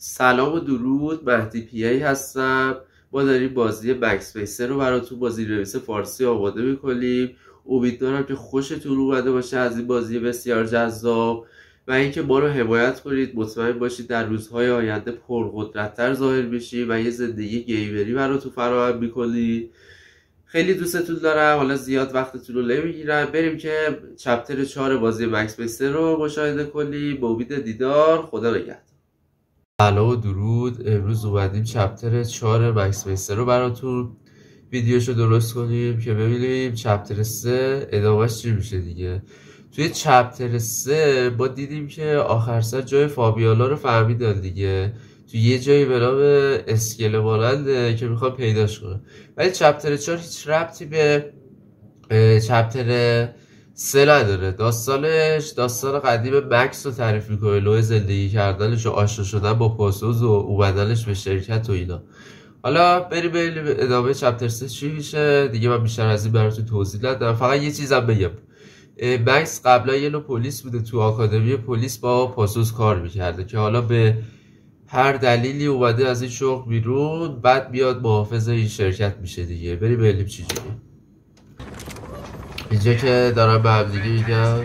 سلام و درود، مهدی پیایی هستم. ما داریم بازی بکسپیسر رو براتون با زیرنویس فارسی آماده میکنیم. امیدوارم که خوشتون اومده باشه از این بازی بسیار جذاب و اینکه ما رو حمایت کنید. مطمئن باشید در روزهای آینده پرقدرت‌تر ظاهر بشیم و یه زندگی گیمری براتون فراهم میکنید. خیلی دوستتون دارم. حالا زیاد وقتتون رو نمیگیرم، بریم که چپتر 4 بازی بکسپیسر رو مشاهده کنیم. با امید دیدار، خدا نگهدار. سلام و درود. امروز اومدیم چپتر 4 بکسپیسر رو براتون ویدیوشو درست کنیم که ببینیم چپتر 3 ادامهش چی میشه دیگه. توی چپتر 3 با دیدیم که آخر سر جای فابیالا رو فهمیدن دیگه، توی یه جایی به نام اسکله ماننده که میخوام پیداش کنم. ولی چپتر 4 هیچ ربطی به چپتر 3 نداره. داستان قدیم مکس رو تعریف میکنه، نوع زندگی کردنش و آشنا شدن با پاسوز و اومدنش به شرکت و اینا. حالا بریم ادامه چپتر 3 چی میشه دیگه. من بیشتر از این براتون توضیح ندارم، فقط یه چیزم بگم. مکس قبلا یه نوع پلیس بوده، تو آکادمی پلیس با پاسوز کار میکرده که حالا به هر دلیلی اومده از این شغل بیرون، بعد بیاد محافظ این شرکت میشه دیگه. بریم ببینیم چی جوری. اینجا که دارم به هم دیگه میگم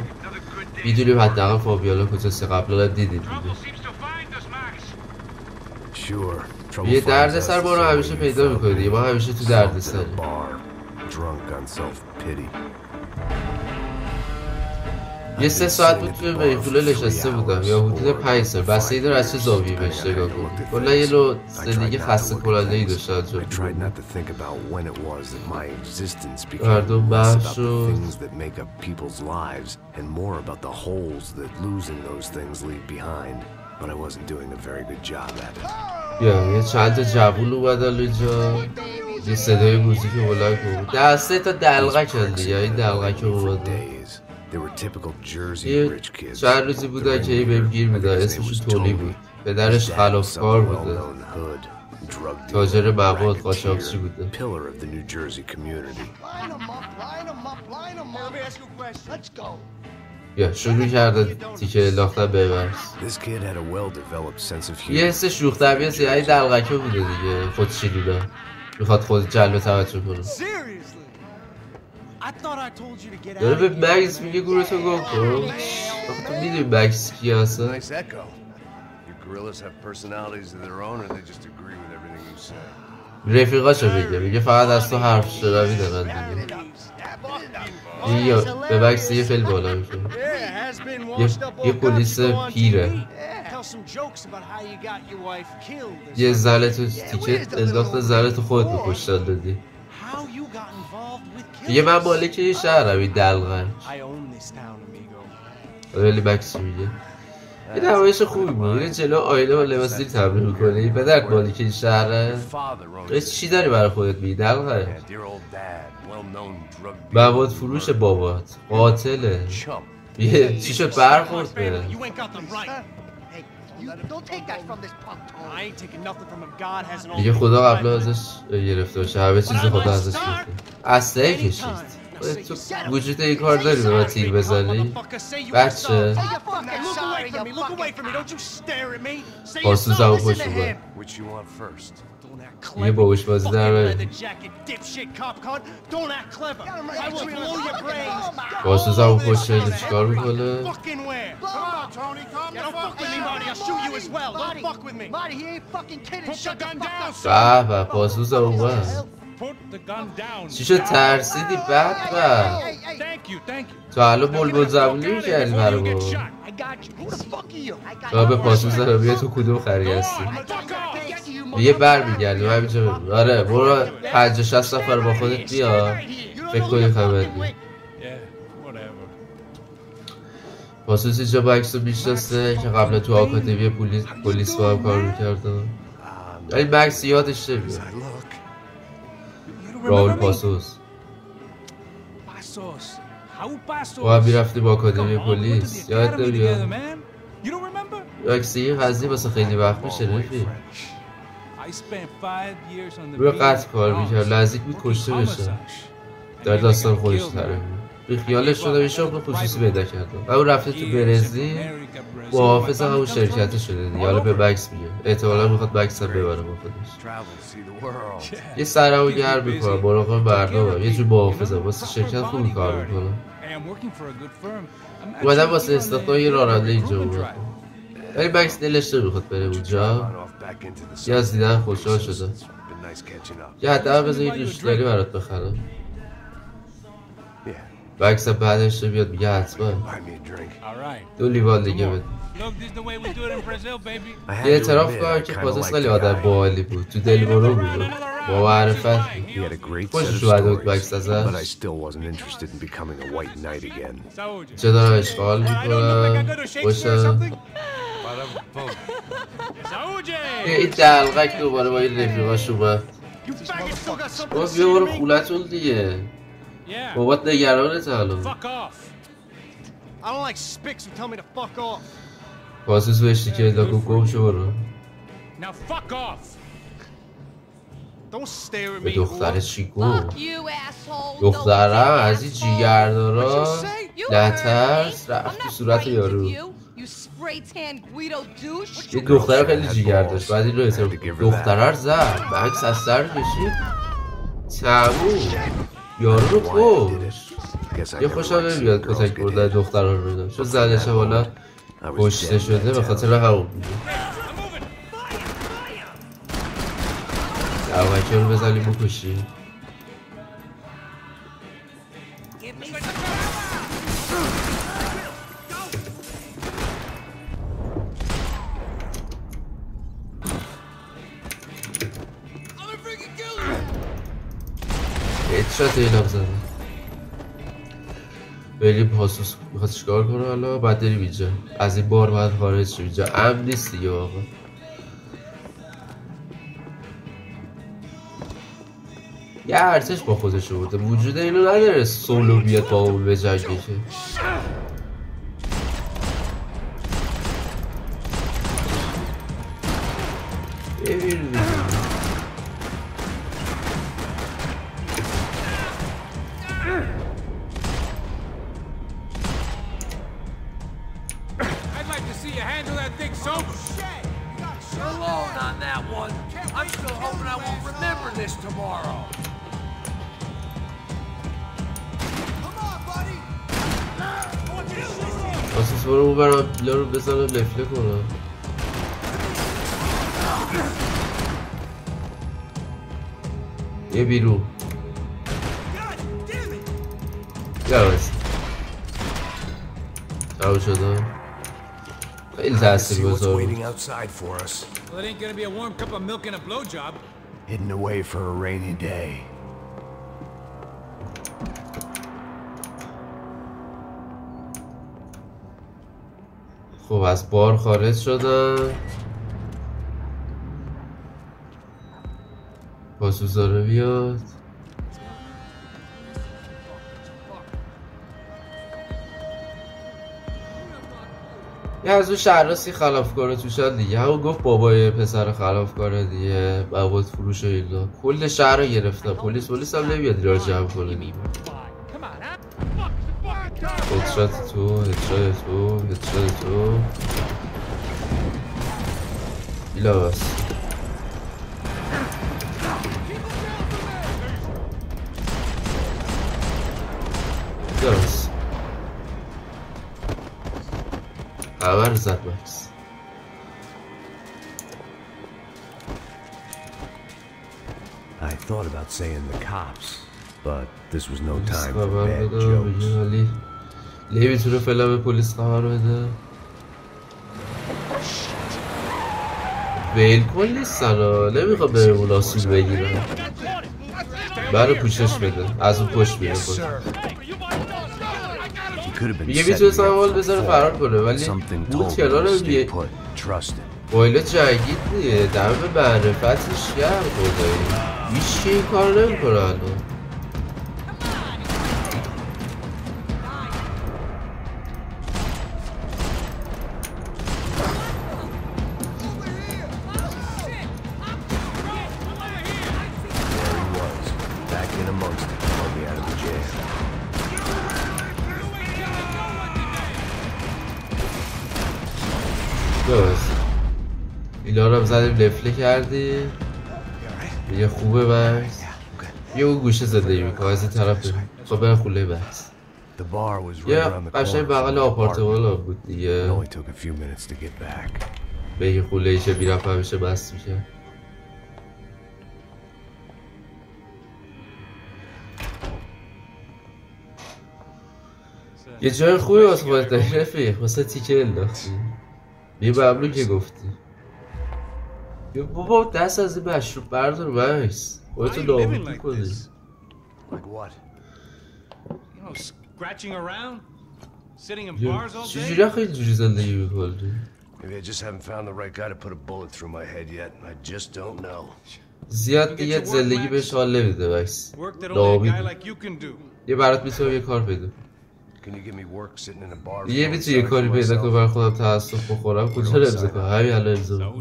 میدونیم حداقل فابیالا کجاست، قبلا دیدیم دیگه. یه درد سر ما رو همیشه پیدا میکنه دیگه، ما همیشه تو درد سریم. یه 3 ساعت بود توی ویکوله نشسته بودم، یا حدود 5 سال، بسته داره از چه زاویه‌ای بهش نگاه کنی. کلا یه نوع زندگی خسته کننده‌ای داشته انجام می‌داد. مردم محو شد. یه چند تا جوون اومدن اینجا، یه صدای موزیک بلند بود. دسته تا دلغک هست دیگه، این دلغک اومده. یه چند روزی بودن که این بهم گیر میدن، اسمش تولی بود. پدرش خلافکار بوده، تاجر مواد قاچاقچی بوده. یا شروع کرده تیکه انداختن به مرز. یه حس شوخ طبیعت این دلغکه بوده دیگه، خودشیلونه، میخواد خود جلب توجه کنه. داره به مکس میگه گورتو گم کن. تو میدونی مکس کی هستن؟ رفیقاشو میگه فقط از تو حرف شنوی دارن دیگه. به مکس یه خیلی بالا میکنه. یه پلیس پیره، یه زنه تو تیکت انداخته، زنه تو خودت به کشتن دادی. یه من مالک یه شهرم، این دلغک. ولی مکس میگه این نمایش خوبی بود، این جلو آینه با لباس دیر تمرین میکنه. این پدرت مالک این شهره، چی داری برای خودت میگی دلغک؟ مواد فروش بابات قاتله. یه چی شد برخورد بره. دیگه خدا قبلا ازش گرفته باشه، همه چیز خدا ازش گرفته. اسلحه کشید. تو وجود این کار داری به من تیر بزنی؟ بچه پاسوزم و پشت بود. یه باوش بازی در بری. پاسوزم و پشت شده چیکار میکنه؟ به پاسوزم اومد. چی شد ترسیدی بدبخت؟ تو حالا بلبل زبونی میکردی برای با تو به پاسوز دارم. بیا تو کدوم خری هستی؟ یه بر میگردی و همینجا ببین. آره برو 50-60 نفر با خودت بیا، فکر کنی خبردی. پاسوز اینجا مکس رو میشناسه که قبلا تو آکادمی پلیس با هم کار میکردن. ولی مکس یادش نمیاد. راول پاسوس با هم میرفتیم با آکادمی پلیس، یاد نمیاد؟ مکس یه قضیه واسه خیلی وقت میشه رفیق. روی قتل کار میکرد، نزدیک بود کشته بشه. در داستان خودش تعریف میکنه. بیخیالش شدم یه شغل خصوصی پیدا کردم. اون رفته تو برزیل محافظ همون شرکت شده دیگه. حالا به بکس میگه احتمالا میخواد بکس هم ببره با خودش. یه سرمو گرم میکنم مراقب مردمم، یه جور محافظم واسه شرکت خوبی کار میکنم. اومدم واسه استخدام یه راننده اینجا بود ولی بکس دلش نمیخواد بره اونجا. یه از دیدن خوشحال شده. یه حداقل بذار یه نوشیدنی برات بخرم. بکس بعدش بیاد میگه حتما 2 لیوان دیگه بده. یه اعتراف کنم که پاسس خیلی آدم باحالی بود. تو دلبرو بود با معرفت خوشش اومده بود بکس ازش. چه دارم اشغال میکنم خوشم. این دلغک دوباره با این رفیقاش اومد. باز بیا برو خونتون دیگه. بابات نگرانت الان. پاسوس بهشتی که لاکو گم شو برو. به دختر چی گفت؟ دخترم از این جیگردارا نترس رفت تو صورت یارو. یه دختر خیلی جیگر داشت بعد این رو اعتراف دختره رو زد بکس از سر کشید تموم یارو رو کش. یه خوشم نمیاد کتک بردن دخترها رو بدم چون زنش حالا کشته شده به خاطر همون بوده. دعوکه رو بزنیم بکشیم. هدشات ایلام زده. بریم پاسوس میخواد چیکار کنه حالا؟ بعد بریم اینجا از این بار باید خارج شیم. اینجا امن نیست دیگه واقعا. یه ارتش با خودش بوده وجود اینو نداره سولو بیاد با اون به جنگه که ببین پاسوس برو اون برم پیلا رو بزنم لفله کنم. یه بیرون یواز تمام شدم. خیلی تأثیر گذار بود. خب از بار خارج شدم. پاسوس داره بیاد. یه از اون شهراسی خلافکاره توشن دیگه. همون گفت بابای پسر خلافکاره دیگه مواد فروش و اینا. کل شهر رو گرفتن. پلیس هم نمیاد اینا رو جمع کنه. هدشات تو ایلا بس درست همه رو زد بکس. I thought about saying the cops, but this was no time for bad jokes. نمیتونه فعلا به پلیس خبر بده. ویل کن نیستن ها نمیخواد به اون آسیب بگیرن. برای پوشش بده از اون پشت میره خود میگه میتونه سمال بذاره فرار کنه ولی بود کنار بیه وایل جنگید دیگه دم به معرفتش گرم خدایی هیچ که این کار نمی کنه الان. بس اینا رو هم زدیم لفله کردیم دیگه خوبه بس یه اون گوشه زندگی میکنه از این طرف بریم خب برم خونه بس یه قشنگ بغل آپارتمان هم بود دیگه به این خونه ایشه میرفت همیشه بست میشه یه جای خوبی واسه خودت داری رفیق واسه تیکه انداختی یه ممنون که گفتی یه بابا دست از این مشروب بردار بایست خودتو نابود میکنی چجوری خیلی جوری زندگی میکنی زیاد دیگه زندگی بهش حال نمیده بایست نابود یه برات میتونم یه کار پیدا یه میتونی یه کاری پیدا کنم برای خودم تأسف بخورم کجا رو امضا کنم همین الان امضا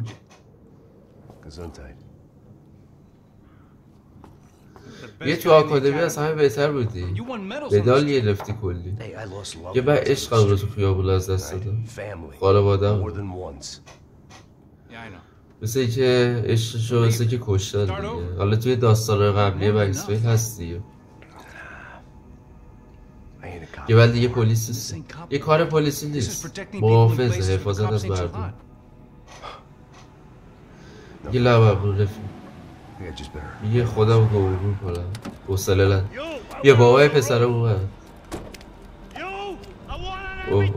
یه تو آکادمی از همه بهتر بودی مدال یه رفتی کلی یه من عشقم رو تو خیابون از دست دادم خانوادم مثل این که عشقشو مثل که کشتن دیگه حالا توی داستان قبلی بکسفیل هست دیگه یه ولی دیگه پلیس نیست یه کار پلیسی نیست محافظه حفاظت از مردم یه لبم رو رفیق یه خودم رو گمرون کنم حوصله لن یه بابای پسرم اومد اوه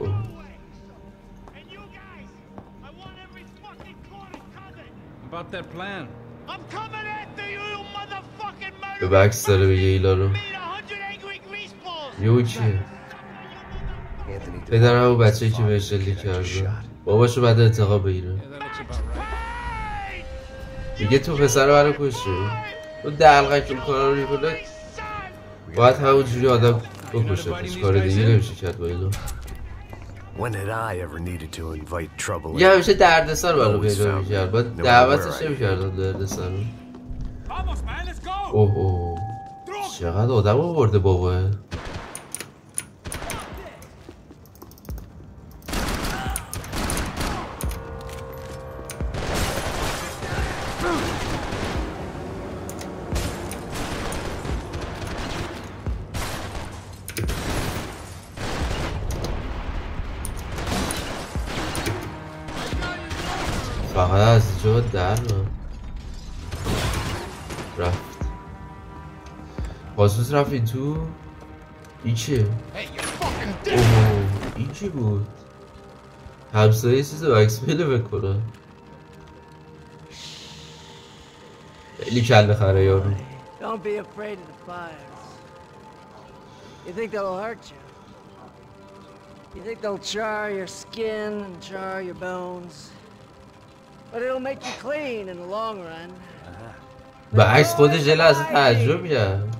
به بکس داره بگه ایلا رو یه چیه پدر همون بچه‌ای که بهش شلیک کرده باباشو بعد انتقام بگیره میگه تو پسر منو کشی اون دلقک اون کارا رو میکنه باید همون جوری آدم بکشه پیش کار دیگه نمیشه کرد با اینا یه همیشه دردسر منو پیدا میکرد باید دعوتش نمیکردن دردسر رو اوه چقدر آدم آورده بابا فقط از اینجا در رفت خاصوص رفت این تو این چیه؟ اوه این چی بود؟ همسایه چیز وکسفیل بکنه خیلی کله خره یارو You think they'll char your skin and char your bones, but it'll make you clean in the long run. به عکس خودش جلو از تعجب کرد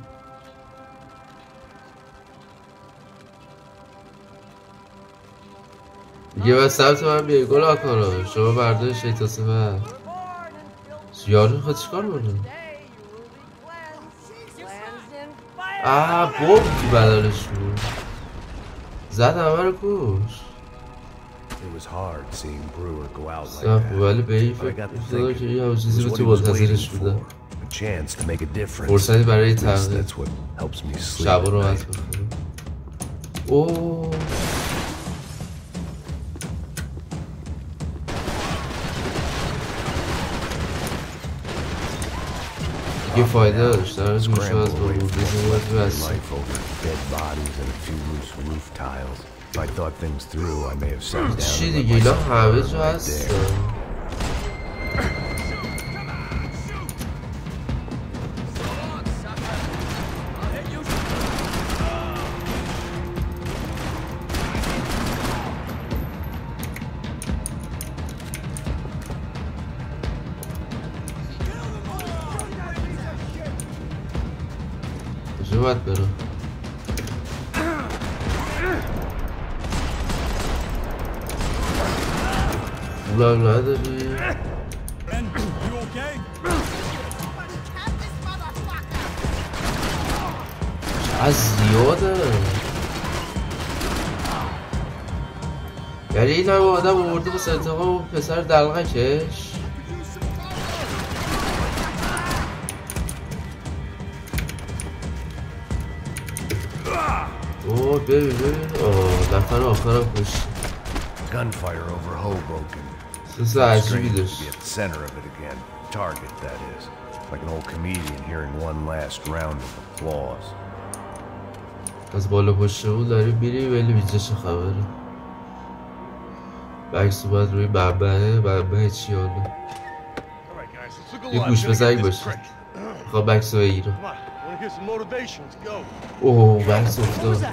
دیگه بس سمت من بیایی گل کنم شما بردار شیطان سفر یارو خود چیکار بردم بوم تو بدنش بود زد همه رو کش سخت ولی به این فکر افتاده که یه چیزی رو تو منتظرش بودم فرصتی برای تغییر شبا رو حد بکنم اوه دیگه فایده داشت در از گوشه از با روزی باید بسید چی دیگه ایلا همه جا هستن کجا باید برم بلان نداری چقدر زیاده یعنی این همه آدم آورده بس انتقام اون پسر دلغکش. اوه ببین اوه نفر آخرم کشت. Gunfire over Hoboken. سوز عجیبی Strange to داشت. be at the center of it again. Target, that is. Like an old comedian hearing one last round of applause. از بالا پشته بود داریم میریم ولی اینجا چه خبره؟ بکس اومد روی منبعه چی حالا؟ یه گوش به زنگ باشید. میخوام بکس رو بگیرم. اوه بکس افتاد.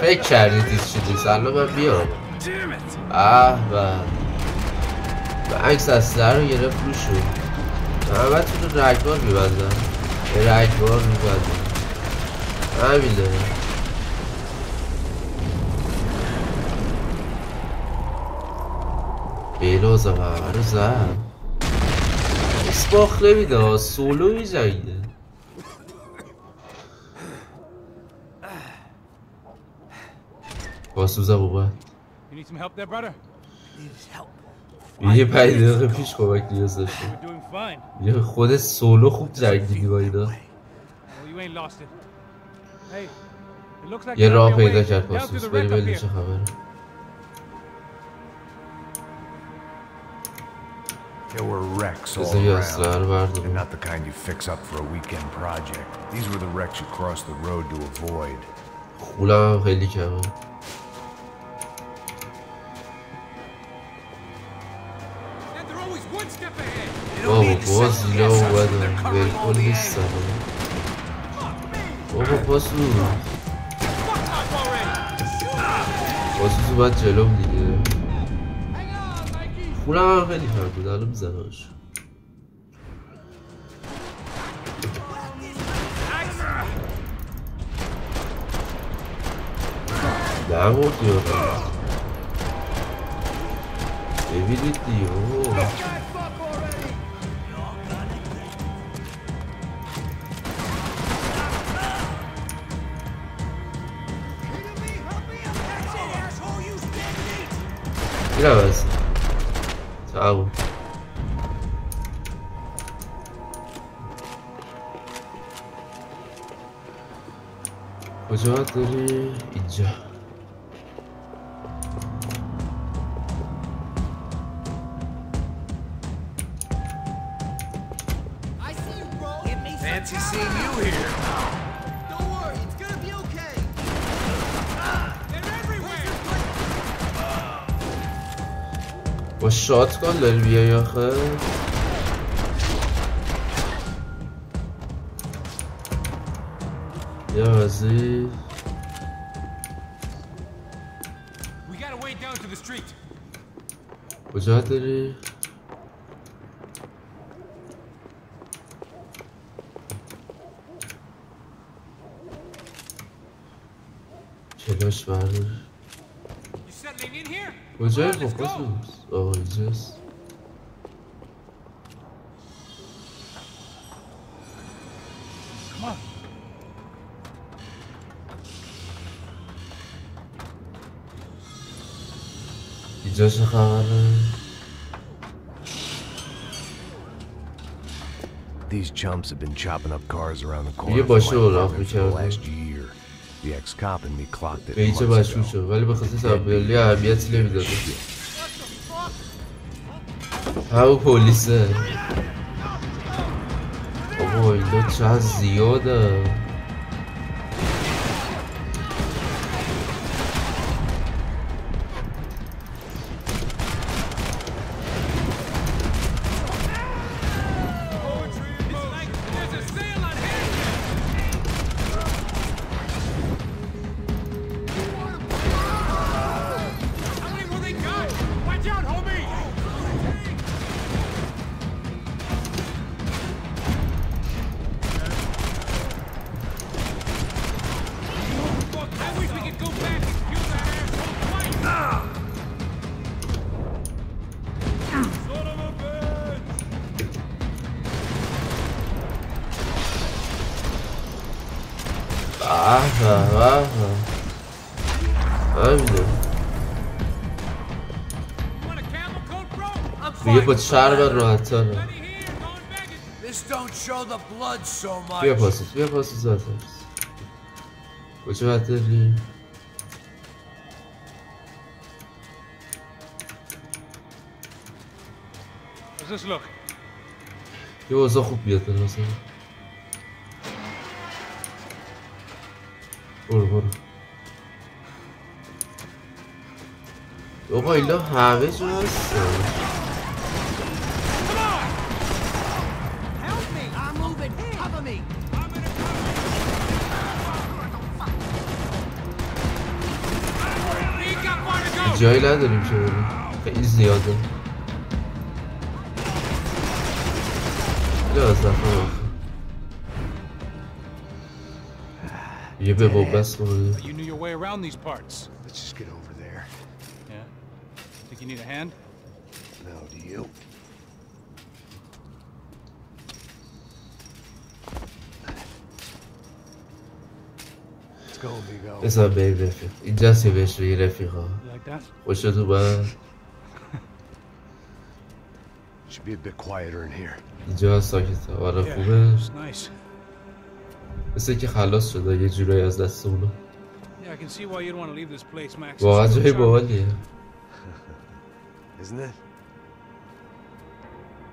فکر کردید چیزی سلام من بیام. عکس اصله رو گرفت رو شد. همه تون رو رگبار میبندن. رگبار میبندن. همینه. بیلازم همه رو زد. اسباخ نمیده سولو میجنگه. باسوزم اومد. یه 5 دقیقه پیش کمک نیاز داشتم. یه خود سولو خوب جنگیدی با اینا. یه راه پیدا کرد پاسوس بریم ببینیم چه خبره. There were wrecks all around. They're not the kind you fix up for a weekend project. These were the wrecks you cross the road to avoid. خولم خیلی کمه. بابا باز اینا اومدن ولکن نیستن. بابا پاسوس اومد جلوم دیگه. خونم هم خیلی فرد بود الان میزناش. نمورد یا ببینید دیگه. اینم هست تمام. کجا داری؟ اینجا. Fancy seeing you here. Don't worry, it's gonna be okay. They're everywhere. با شاتگان داری بیایی آخه؟ یه وزی کجا داری؟ کلاش برداری کجای فوکوس؟ آه اینجاست. اینجا چه خبره؟ These chumps have been chopping up cars around the corner یه باشه اولاف for the last year. The ex-cop and me clocked it به اینجا مشهور شد ولی به خاطر سبیلی اهمیتی نمیداده. همون پولیسه. بابا اینا چقدر زیاده. همینه دیگه با چرب راحت تره. بیا پاسوس زاده کجا باید داری؟ یه اوضاع خوب بیاد به نظر. برو بابا ایلا همه جا هستن. جایی نداریم که بریم خیلی زیاده. یه به بابست کنه. You knew your way around these parts. Let's just get over there. Yeah? Think you need a hand? No, do you? Let's go, amigo. بسا بریم رفیق. اینجاست که بهش بگی رفیقا. خوش تو باید. Should be a bit quieter in here. اینجا ساکته. آره خوبه. مثل که خلاص شده یه جورایی از دست اونا. واقعا جای باحالیه. Isn't it?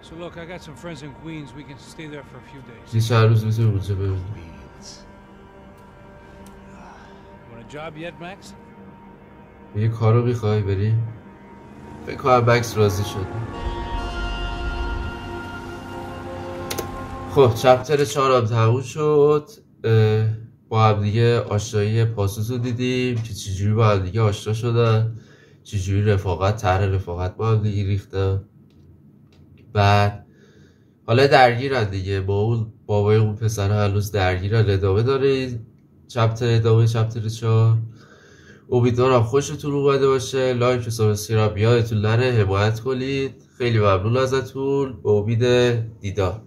So look, I got some friends in Queens. We can stay there for a few days. یه چند روز میتونیم اونجا ببینیم. Want a job yet, Max? یه کارو میخوای بریم؟ فکر کنم مکس راضی شد. خب چپتر 4 هم تموم شد. با هم دیگه آشنایی پاسوس رو دیدیم که چجوری با هم دیگه آشنا شدن، چجوری طرح رفاقت با هم دیگه ریختن. بعد حالا درگیرن دیگه با اون بابای اون پسر هنوز درگیرن. ادامه داره ادامه چپتر 4. امیدوارم خوشتون اومده باشه. لایک و سابسکرایب یادتون نره، حمایت کنید. خیلی ممنون ازتون. با امید دیدار.